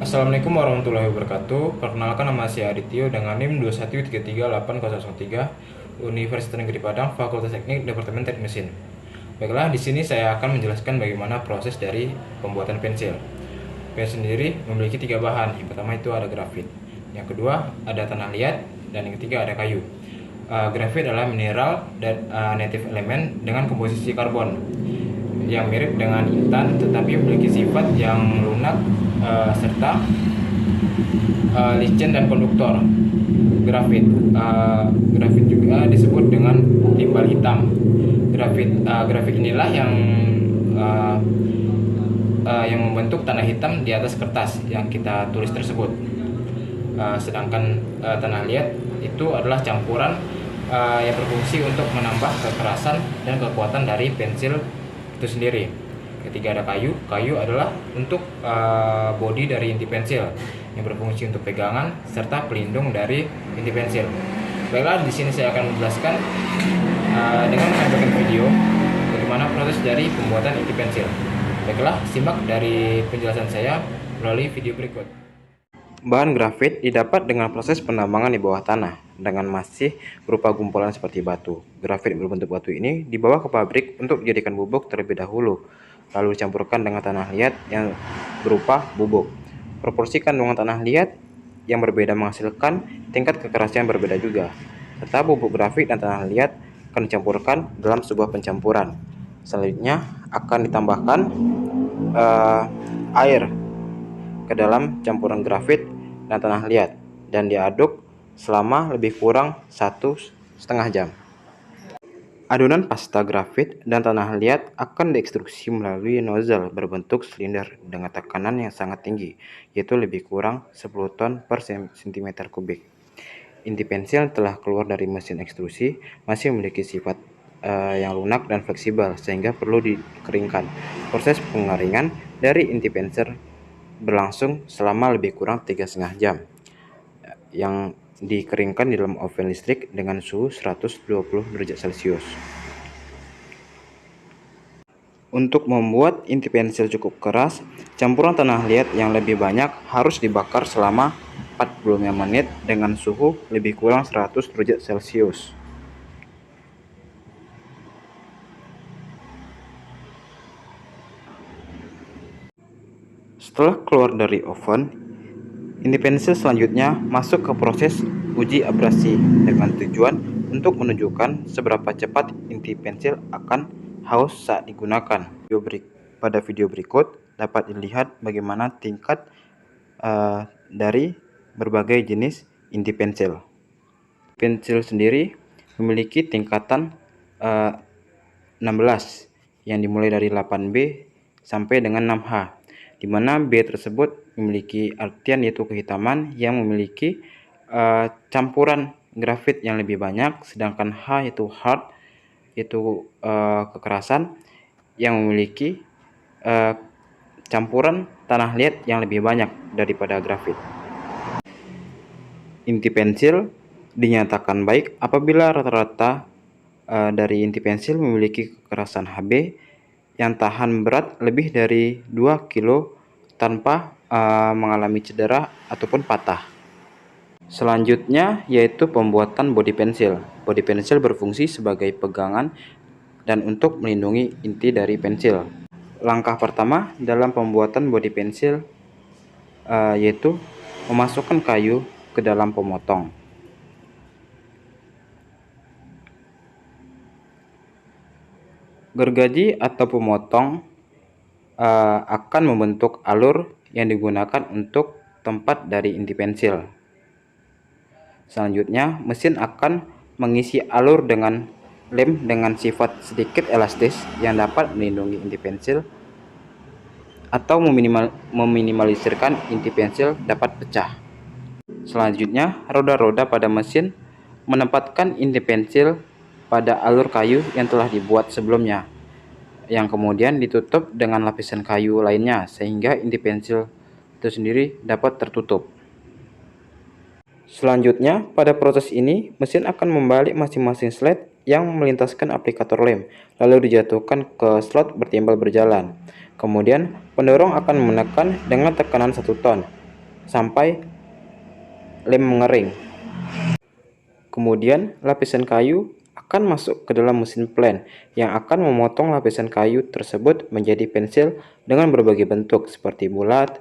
Assalamualaikum warahmatullahi wabarakatuh. Perkenalkan, nama saya Adityo dengan NIM 2133803 Universitas Negeri Padang, Fakultas Teknik, Departemen Teknik Mesin. Baiklah, di sini saya akan menjelaskan bagaimana proses dari pembuatan pensil. Pensil sendiri memiliki tiga bahan. Yang pertama itu ada grafit, yang kedua ada tanah liat, dan yang ketiga ada kayu. Grafit adalah mineral dan native element dengan komposisi karbon yang mirip dengan intan, tetapi memiliki sifat yang lunak serta licin dan konduktor. Grafit juga disebut dengan timbal hitam. Grafit inilah yang membentuk tanah hitam di atas kertas yang kita tulis tersebut. Sedangkan tanah liat itu adalah campuran yang berfungsi untuk menambah kekerasan dan kekuatan dari pensil itu sendiri. Ketiga ada kayu. Kayu adalah untuk bodi dari inti pensil yang berfungsi untuk pegangan serta pelindung dari inti pensil. Baiklah, di sini saya akan menjelaskan dengan menampilkan video bagaimana proses dari pembuatan inti pensil. Baiklah, simak dari penjelasan saya melalui video berikut. Bahan grafit didapat dengan proses penambangan di bawah tanah dengan masih berupa gumpulan seperti batu. Grafit berbentuk batu ini dibawa ke pabrik untuk dijadikan bubuk terlebih dahulu, lalu dicampurkan dengan tanah liat yang berupa bubuk. Proporsi kandungan tanah liat yang berbeda menghasilkan tingkat kekerasan yang berbeda juga, serta bubuk grafit dan tanah liat akan dicampurkan dalam sebuah pencampuran. Selanjutnya akan ditambahkan air ke dalam campuran grafit dan tanah liat dan diaduk selama lebih kurang 1,5 jam. Adonan pasta grafit dan tanah liat akan diekstruksi melalui nozzle berbentuk silinder dengan tekanan yang sangat tinggi, yaitu lebih kurang 10 ton per cm kubik. Inti pensil telah keluar dari mesin ekstrusi masih memiliki sifat yang lunak dan fleksibel sehingga perlu dikeringkan. Proses pengeringan dari inti pensil berlangsung selama lebih kurang 3,5 jam yang dikeringkan di dalam oven listrik dengan suhu 120 derajat Celcius. Untuk membuat inti pensil cukup keras, campuran tanah liat yang lebih banyak harus dibakar selama 45 menit dengan suhu lebih kurang 100 derajat Celcius. Setelah keluar dari oven, inti pensil selanjutnya masuk ke proses uji abrasi dengan tujuan untuk menunjukkan seberapa cepat inti pensil akan haus saat digunakan. Pada video berikut dapat dilihat bagaimana tingkat dari berbagai jenis inti pensil. Pensil sendiri memiliki tingkatan 16 yang dimulai dari 8B sampai dengan 6H, di mana B tersebut memiliki artian yaitu kehitaman yang memiliki campuran grafit yang lebih banyak, sedangkan H yaitu hard yaitu kekerasan yang memiliki campuran tanah liat yang lebih banyak daripada grafit. Inti pensil dinyatakan baik apabila rata-rata dari inti pensil memiliki kekerasan Hb yang tahan berat lebih dari 2 kg tanpa mengalami cedera ataupun patah. Selanjutnya yaitu pembuatan bodi pensil. Bodi pensil berfungsi sebagai pegangan dan untuk melindungi inti dari pensil. Langkah pertama dalam pembuatan bodi pensil yaitu memasukkan kayu ke dalam pemotong. Gergaji atau pemotong akan membentuk alur yang digunakan untuk tempat dari inti pensil. Selanjutnya, mesin akan mengisi alur dengan lem dengan sifat sedikit elastis yang dapat melindungi inti pensil atau meminimalisirkan inti pensil dapat pecah. Selanjutnya, roda-roda pada mesin menempatkan inti pensil pada alur kayu yang telah dibuat sebelumnya, yang kemudian ditutup dengan lapisan kayu lainnya sehingga inti pensil itu sendiri dapat tertutup. Selanjutnya, pada proses ini mesin akan membalik masing-masing slide yang melintaskan aplikator lem, lalu dijatuhkan ke slot bertimbal berjalan. Kemudian, pendorong akan menekan dengan tekanan 1 ton. sampai lem mengering. Kemudian lapisan kayu akan masuk ke dalam mesin plan yang akan memotong lapisan kayu tersebut menjadi pensil dengan berbagai bentuk seperti bulat,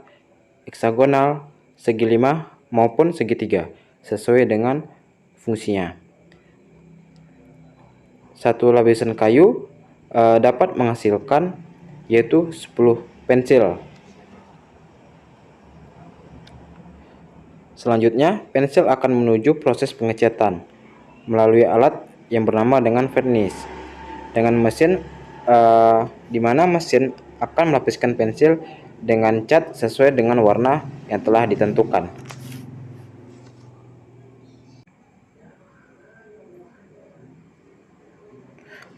heksagonal, segi 5 maupun segitiga sesuai dengan fungsinya. Satu lapisan kayu dapat menghasilkan yaitu 10 pensil. Selanjutnya, pensil akan menuju proses pengecatan melalui alat yang bernama dengan vernis. Dengan mesin di mana mesin akan melapiskan pensil dengan cat sesuai dengan warna yang telah ditentukan.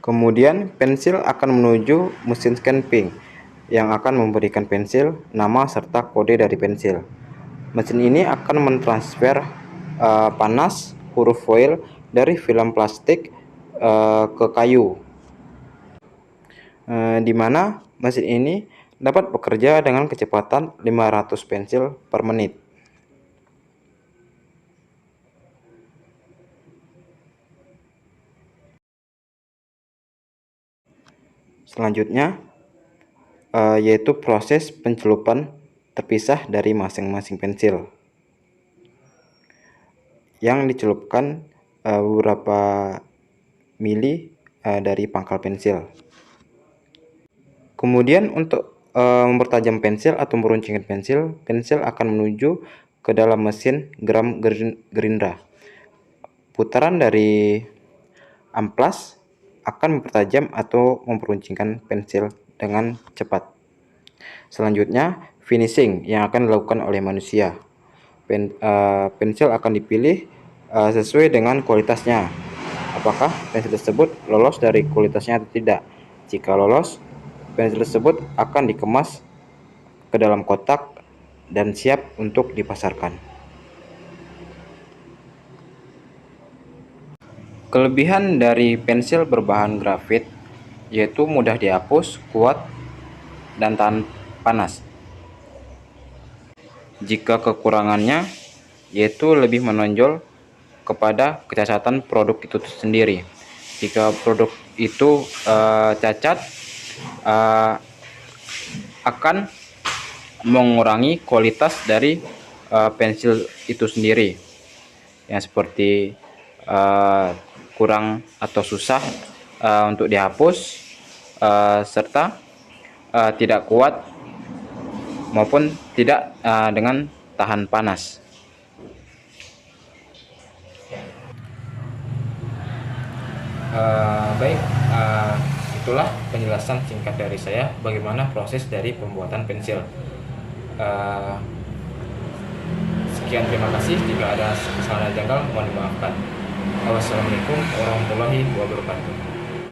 Kemudian pensil akan menuju mesin stamping yang akan memberikan pensil nama serta kode dari pensil. Mesin ini akan mentransfer panas huruf foil dari film plastik ke kayu, di mana mesin ini dapat bekerja dengan kecepatan 500 pensil per menit. Selanjutnya yaitu proses pencelupan terpisah dari masing-masing pensil yang dicelupkan beberapa mili dari pangkal pensil. Kemudian untuk mempertajam pensil atau meruncingkan pensil, pensil akan menuju ke dalam mesin geram gerindra. Putaran dari amplas akan mempertajam atau memperuncingkan pensil dengan cepat. Selanjutnya, finishing yang akan dilakukan oleh manusia. Pensil akan dipilih sesuai dengan kualitasnya. Apakah pensil tersebut lolos dari kualitasnya atau tidak? Jika lolos, pensil tersebut akan dikemas ke dalam kotak dan siap untuk dipasarkan. Kelebihan dari pensil berbahan grafit yaitu mudah dihapus, kuat, dan tahan panas. Jika kekurangannya yaitu lebih menonjol kepada kecacatan produk itu sendiri. Jika produk itu cacat, akan mengurangi kualitas dari pensil itu sendiri, yang seperti kurang atau susah untuk dihapus, serta tidak kuat maupun tidak dengan tahan panas. Baik, itulah penjelasan singkat dari saya bagaimana proses dari pembuatan pensil. Sekian, terima kasih. Jika ada kesalahan janggal mohon dimaafkan. Wassalamualaikum warahmatullahi wabarakatuh.